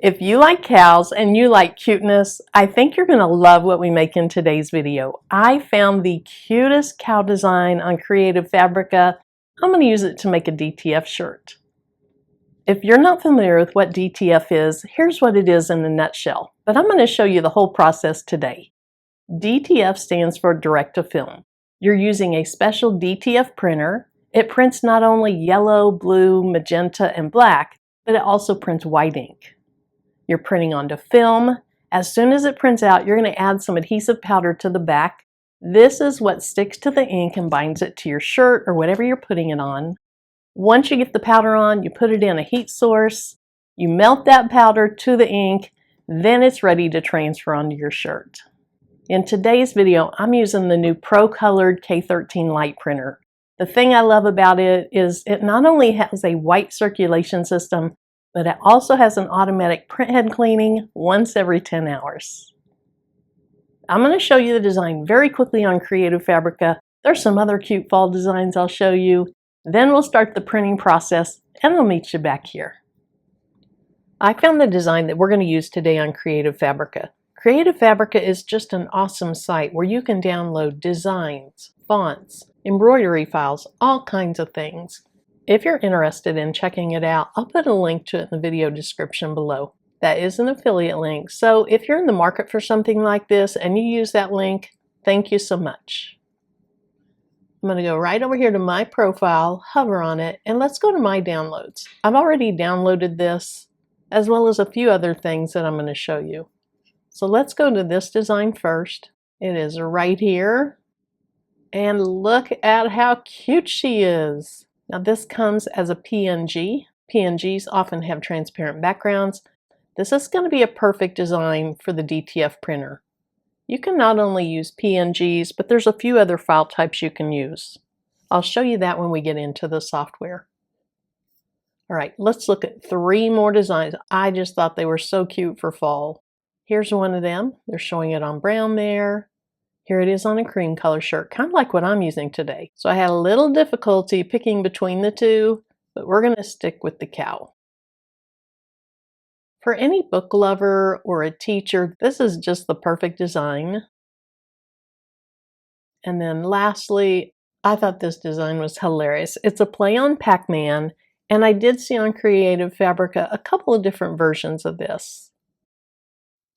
If you like cows and you like cuteness, I think you're going to love what we make in today's video. I found the cutest cow design on Creative Fabrica. I'm going to use it to make a DTF shirt. If you're not familiar with what DTF is, here's what it is in a nutshell, but I'm going to show you the whole process today. DTF stands for direct to film. You're using a special DTF printer. It prints not only yellow, blue, magenta, and black, but it also prints white ink. You're printing onto film. As soon as it prints out, you're going to add some adhesive powder to the back. This is what sticks to the ink and binds it to your shirt or whatever you're putting it on. Once you get the powder on, you put it in a heat source. You melt that powder to the ink, then it's ready to transfer onto your shirt. In today's video, I'm using the new Pro-Colored K13 LITE Printer. The thing I love about it is it not only has a white circulation system, but it also has an automatic print head cleaning once every 10 hours. I'm going to show you the design very quickly on Creative Fabrica. There's some other cute fall designs I'll show you. Then we'll start the printing process and I'll meet you back here. I found the design that we're going to use today on Creative Fabrica. Creative Fabrica is just an awesome site where you can download designs, fonts, embroidery files, all kinds of things. If you're interested in checking it out, I'll put a link to it in the video description below. That is an affiliate link, so if you're in the market for something like this and you use that link, thank you so much. I'm going to go right over here to my profile, hover on it, and let's go to my downloads. I've already downloaded this, as well as a few other things that I'm going to show you. So let's go to this design first. It is right here, and look at how cute she is. Now this comes as a PNG. PNGs often have transparent backgrounds. This is going to be a perfect design for the DTF printer. You can not only use PNGs, but there's a few other file types you can use. I'll show you that when we get into the software. All right, let's look at 3 more designs. I just thought they were so cute for fall. Here's one of them. They're showing it on brown there. Here it is on a cream color shirt, kind of like what I'm using today. So I had a little difficulty picking between the two, but we're going to stick with the cow. For any book lover or a teacher, this is just the perfect design. And then lastly, I thought this design was hilarious. It's a play on Pac-Man, and I did see on Creative Fabrica a couple of different versions of this.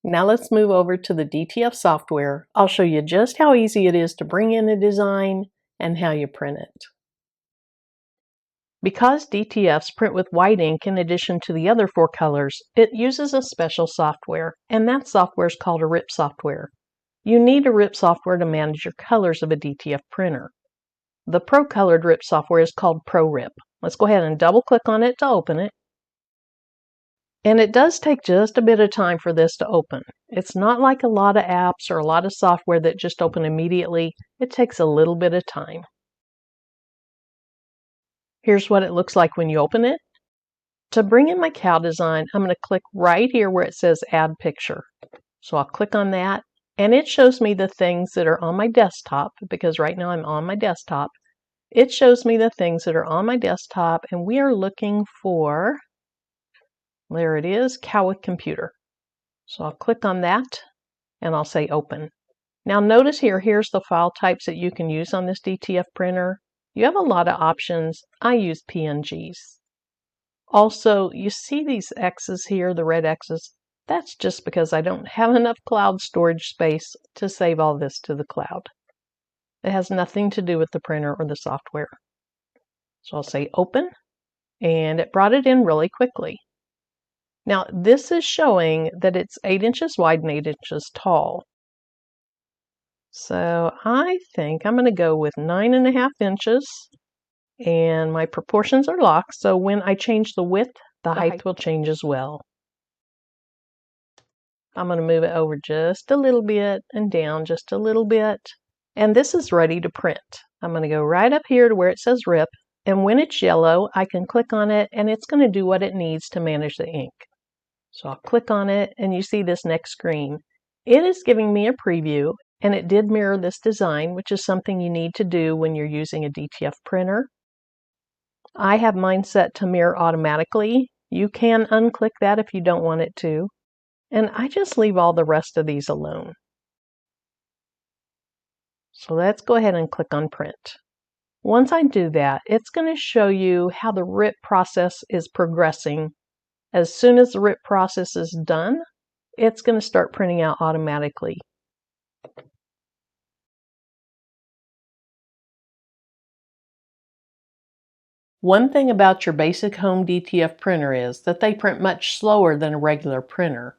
Now let's move over to the DTF software. I'll show you just how easy it is to bring in a design and how you print it. Because DTFs print with white ink in addition to the other 4 colors, it uses a special software, and that software is called a RIP software. You need a RIP software to manage your colors of a DTF printer. The Pro-Colored RIP software is called ProRip. Let's go ahead and double click on it to open it. And it does take just a bit of time for this to open. It's not like a lot of apps or a lot of software that just open immediately. It takes a little bit of time. Here's what it looks like when you open it. To bring in my cow design, I'm going to click right here where it says Add Picture. So I'll click on that, and it shows me the things that are on my desktop, because right now I'm on my desktop. It shows me the things that are on my desktop, and we are looking for, there it is, cow with computer. So I'll click on that, and I'll say Open. Now notice here's the file types that you can use on this DTF printer. You have a lot of options. I use PNGs. Also, you see these X's here, the red X's? That's just because I don't have enough cloud storage space to save all this to the cloud. It has nothing to do with the printer or the software. So I'll say Open, and it brought it in really quickly. Now this is showing that it's 8 inches wide and 8 inches tall. So I think I'm going to go with 9.5 inches, and my proportions are locked, so when I change the width, the height will change as well. I'm going to move it over just a little bit and down just a little bit, and this is ready to print. I'm going to go right up here to where it says RIP, and when it's yellow, I can click on it, and it's going to do what it needs to manage the ink. So I'll click on it, and you see this next screen. It is giving me a preview, and it did mirror this design, which is something you need to do when you're using a DTF printer. I have mine set to mirror automatically, You can unclick that if you don't want it to. And I just leave all the rest of these alone. So let's go ahead and click on print. Once I do that, it's going to show you how the RIP process is progressing. As soon as the RIP process is done, it's going to start printing out automatically. One thing about your basic home DTF printer is that they print much slower than a regular printer.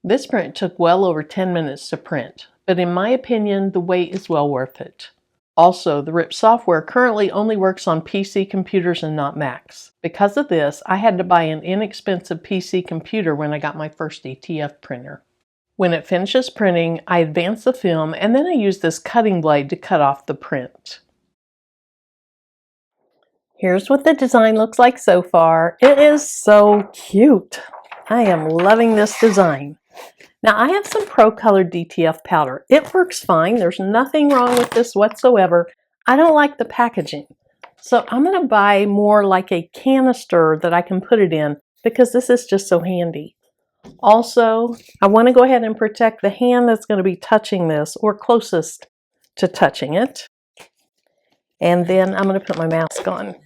This print took well over 10 minutes to print, but in my opinion, the wait is well worth it. Also, the RIP software currently only works on PC computers and not Macs. Because of this, I had to buy an inexpensive PC computer when I got my first DTF printer. When it finishes printing, I advance the film and then I use this cutting blade to cut off the print. Here's what the design looks like so far. It is so cute. I am loving this design. Now I have some Pro Colored DTF powder. It works fine. There's nothing wrong with this whatsoever. I don't like the packaging. So I'm going to buy more like a canister that I can put it in because this is just so handy. Also, I want to go ahead and protect the hand that's going to be touching this or closest to touching it. And then I'm going to put my mask on.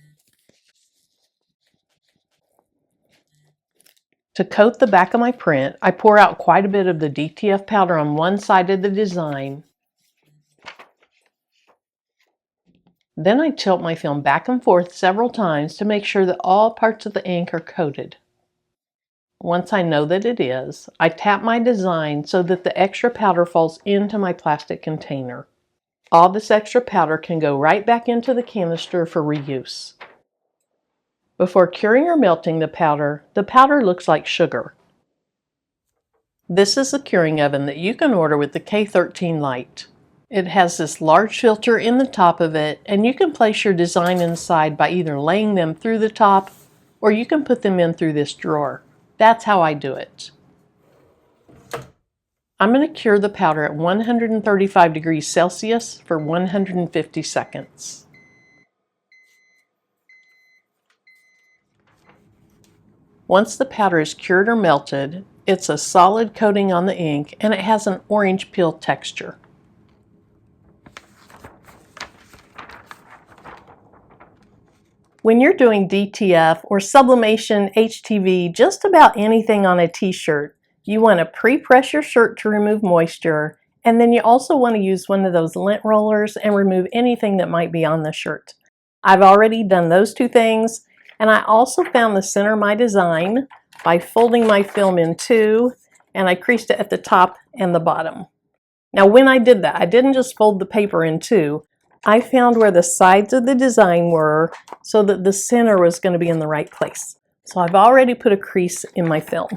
To coat the back of my print, I pour out quite a bit of the DTF powder on one side of the design. Then I tilt my film back and forth several times to make sure that all parts of the ink are coated. Once I know that it is, I tap my design so that the extra powder falls into my plastic container. All this extra powder can go right back into the canister for reuse. Before curing or melting the powder looks like sugar. This is the curing oven that you can order with the K13 LITE. It has this large filter in the top of it, and you can place your design inside by either laying them through the top, or you can put them in through this drawer. That's how I do it. I'm going to cure the powder at 135 degrees Celsius for 150 seconds. Once the powder is cured or melted, it's a solid coating on the ink and it has an orange peel texture. When you're doing DTF or sublimation, HTV, just about anything on a t-shirt, you want to pre-press your shirt to remove moisture, and then you also want to use one of those lint rollers and remove anything that might be on the shirt. I've already done those two things. And I also found the center of my design by folding my film in two, and I creased it at the top and the bottom. Now when I did that, I didn't just fold the paper in two. I found where the sides of the design were so that the center was going to be in the right place. So I've already put a crease in my film.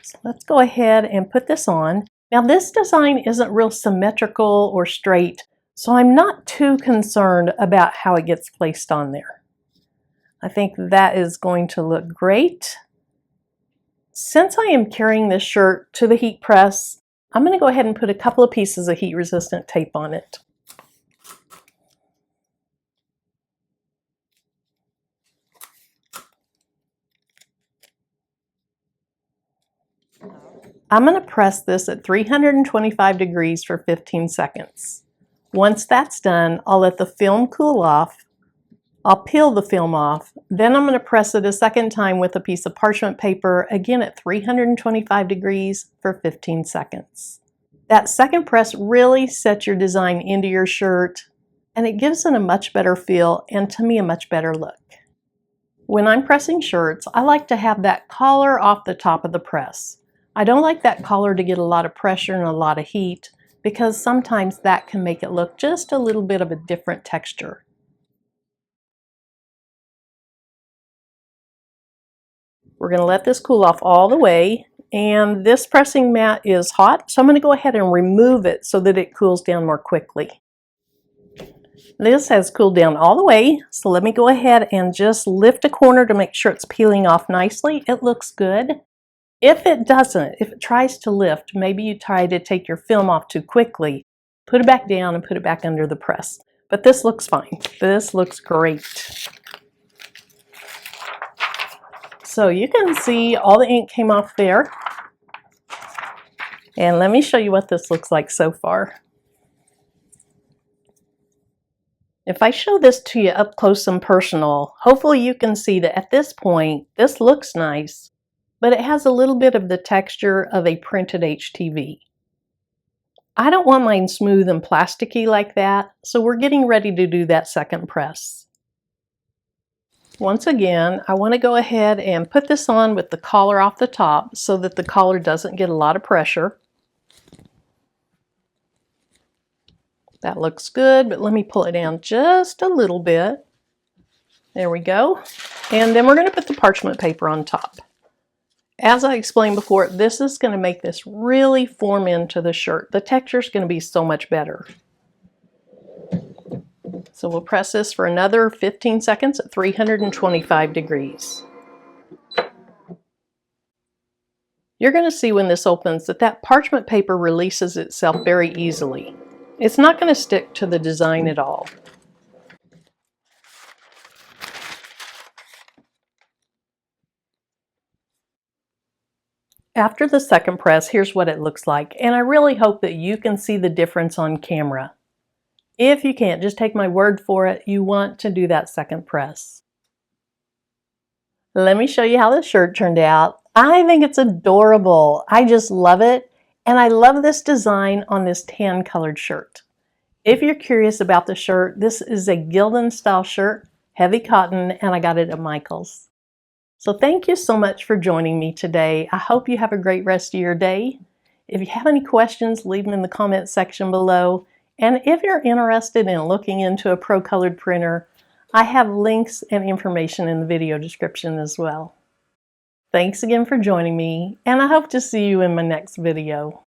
So let's go ahead and put this on. Now this design isn't real symmetrical or straight, so I'm not too concerned about how it gets placed on there. I think that is going to look great. Since I am carrying this shirt to the heat press, I'm going to go ahead and put a couple of pieces of heat-resistant tape on it. I'm going to press this at 325 degrees for 15 seconds. Once that's done, I'll let the film cool off. I'll peel the film off, then I'm going to press it a second time with a piece of parchment paper, again at 325 degrees for 15 seconds. That second press really sets your design into your shirt, and it gives it a much better feel and to me a much better look. When I'm pressing shirts, I like to have that collar off the top of the press. I don't like that collar to get a lot of pressure and a lot of heat because sometimes that can make it look just a little bit of a different texture. We're going to let this cool off all the way, and this pressing mat is hot, so I'm going to go ahead and remove it so that it cools down more quickly. This has cooled down all the way, so let me go ahead and just lift a corner to make sure it's peeling off nicely. It looks good. If it doesn't, if it tries to lift, maybe you try to take your film off too quickly, put it back down and put it back under the press. But this looks fine. This looks great. So you can see all the ink came off there. And let me show you what this looks like so far. If I show this to you up close and personal, hopefully you can see that at this point, this looks nice, but it has a little bit of the texture of a printed HTV. I don't want mine smooth and plasticky like that, so we're getting ready to do that second press. Once again, I want to go ahead and put this on with the collar off the top so that the collar doesn't get a lot of pressure. That looks good, but let me pull it down just a little bit. There we go. And then we're going to put the parchment paper on top. As I explained before, this is going to make this really form into the shirt. The texture is going to be so much better. So we'll press this for another 15 seconds at 325 degrees. You're going to see when this opens that parchment paper releases itself very easily. It's not going to stick to the design at all. After the second press, here's what it looks like, and I really hope that you can see the difference on camera. If you can't, just take my word for it, you want to do that second press. Let me show you how this shirt turned out. I think it's adorable. I just love it, and I love this design on this tan colored shirt. If you're curious about the shirt, this is a Gildan style shirt, heavy cotton, and I got it at Michael's. So thank you so much for joining me today. I hope you have a great rest of your day. If you have any questions, leave them in the comment section below. And if you're interested in looking into a pro colored printer, I have links and information in the video description as well. Thanks again for joining me, and I hope to see you in my next video.